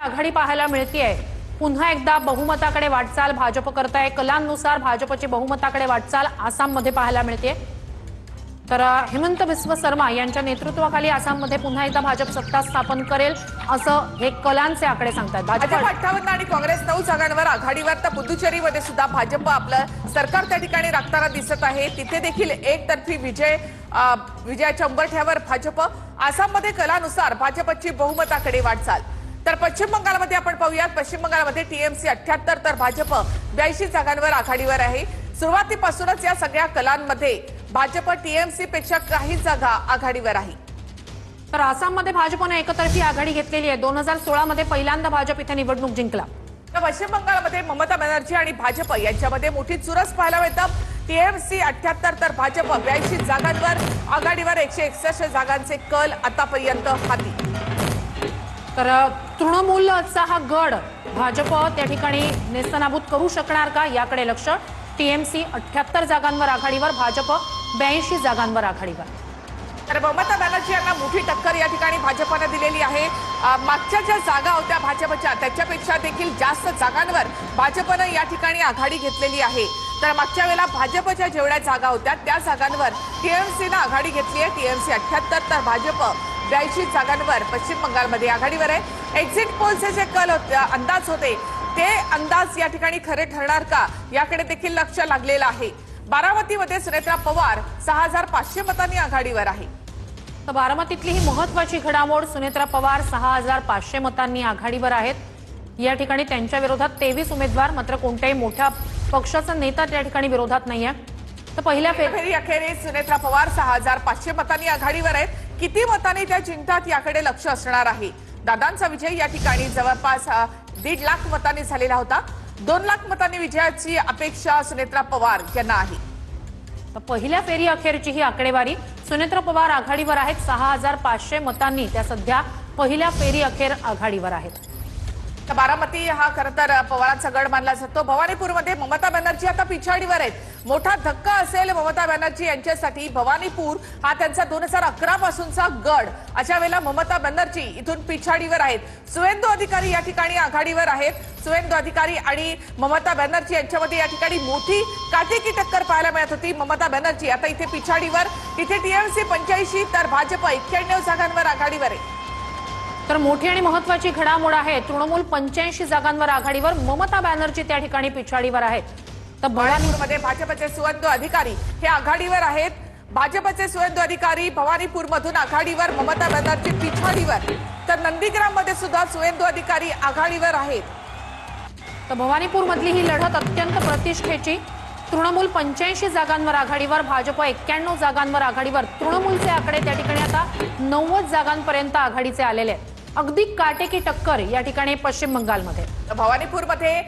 आघाडी पाहायला मिळतेय। पुन्हा एकदा बहुमताकडे वाटचाल भाजप करताय। कलांनुसार भाजपची बहुमताकडे वाटचाल आसाममध्ये पाहायला मिळते। तर हेमंत बिस्व शर्मा यांच्या नेतृत्वाखाली आसाममध्ये पुन्हा एकदा भाजप सत्ता स्थापन करेल असं हे कलांचे आकडे सांगतात। भाजप 58 आणि काँग्रेस 9 जागांवर आघाडीवर, तर पुदुचेरीमध्ये सुद्धा भाजप आपलं सरकार त्या ठिकाणी राखताना दिसत आहे। तिथे देखील एकतर्फी विजयाच्या उंबरठ्यावर भाजप। आसाममध्ये कलानुसार भाजपची बहुमताकडे वाटचाल। तर पश्चिम बंगालमध्ये आपण पाहूयात, पश्चिम बंगालमध्ये टीएमसी 78 तर भाजप 82 जागांवर आघाडीवर आहे। सुरुवातीपासूनच या सगळ्या कलांमध्ये भाजप टीएमसी पेक्षा काही जागा आघाडीवर आहे। तर आसाममध्ये भाजपने एकतर्फी आघाडी घेतलेली आहे। 2016 मध्ये पहिल्यांदा भाजप इथे निवडणूक जिंकला। तर पश्चिम बंगालमध्ये ममता बॅनर्जी आणि भाजप यांच्यामध्ये मोठी चुरस पाहायला मिळतं। टीएमसी 78 तर भाजप 82 जागांवर आघाडीवर, 161 जागांचे कल आतापर्यंत हाती। तर तृणमूलचा हा गड भाजप त्या ठिकाणी नेस्तनाबूत करू शकणार का याकडे लक्ष। टीएमसी 78 जागांवर आघाडीवर, भाजप 82 जागांवर आघाडीवर। तर ममता बॅनर्जी यांना मोठी टक्कर या ठिकाणी भाजपने दिलेली आहे। मागच्या ज्या जागा होत्या भाजपच्या त्याच्यापेक्षा देखील जास्त जागांवर भाजपने या ठिकाणी आघाडी घेतलेली आहे। तर मागच्या वेळेला भाजपच्या जेवढ्या जागा होत्या त्या जागांवर टीएमसीने आघाडी घेतली आहे। टीएमसी 78 तर भाजप 82 जागांवर पश्चिम बंगालमध्ये आघाडीवर आहे। एक्झिट पोलचे जे कल अंदाज होते ते अंदाज या ठिकाणी खरे ठरणार का याकडे देखील लक्ष लागलेलं आहे। बारामतीमध्ये सुनेत्रा पवार 6500 मतांनी आघाडीवर आहे। तर बारामतीतली ही महत्वाची घडामोड, सुनेत्रा पवार 6500 मतांनी आघाडीवर आहेत। या ठिकाणी त्यांच्या विरोधात 23 उमेदवार, मात्र कोणत्याही मोठ्या पक्षाचा नेता त्या ठिकाणी विरोधात नाहीये। तर पहिल्या फेरी अखेरीस सुनेत्रा पवार 6500 मतांनी आघाडीवर आहेत। किती मतांनी त्या जिंकतात याकडे लक्ष असणार आहे। दादांचा विजय या ठिकाणी जवळपास 1.5 लाख मतांनी झालेला होता। 2 लाख मतांनी विजयाची अपेक्षा सुनेत्रा पवार यांना आहे। तर पहिल्या फेरी अखेरची ही आकडेवारी, सुनेत्रा पवार आघाडीवर आहेत 6500 मतांनी, त्या सध्या पहिल्या फेरी अखेर आघाडीवर आहेत। तर बारामती हा खरं तर पवारांचा गड मानला जातो। भवानीपूरमध्ये ममता बॅनर्जी आता पिछाडीवर आहेत। मोठा धक्का असेल ममता बॅनर्जी यांच्यासाठी। भवानीपूर हा त्यांचा 2011 पासूनचा गड, अशा वेळेला ममता बॅनर्जी इथून पिछाडीवर आहेत। सुवेंदू अधिकारी या ठिकाणी आघाडीवर आहेत। सुवेंदू अधिकारी आणि ममता बॅनर्जी यांच्यामध्ये या ठिकाणी मोठी काटेकी टक्कर पाहायला मिळत होती। ममता बॅनर्जी आता इथे पिछाडीवर, इथे टीएमसी 85 तर भाजप 91 जागांवर आघाडीवर आहे। तर मोठी आणि महत्वाची घडामोड आहे, तृणमूल 85 जागांवर आघाडीवर, ममता बॅनर्जी त्या ठिकाणी पिछाडीवर आहेत। तर भवानीपूरमध्ये भाजपचे सुवेंदू अधिकारी हे आघाडीवर आहेत। भाजपचे सुवेंदू अधिकारी भवानीपूरमधून आघाडीवर, ममता बॅनर्जी पिछाडीवर। तर नंदीग्राममध्ये सुद्धा सुवेंदू अधिकारी आघाडीवर आहेत। तर भवानीपूरमधली ही लढत अत्यंत प्रतिष्ठेची। तृणमूल 85 जागांवर आघाडीवर, भाजप 91 जागांवर आघाडीवर। तृणमूलचे आकडे त्या ठिकाणी आता 90 जागांपर्यंत आघाडीचे आलेले आहेत। अगदी काटेकी टक्कर या ठिकाणी पश्चिम बंगालमध्ये। भवानीपूरमध्ये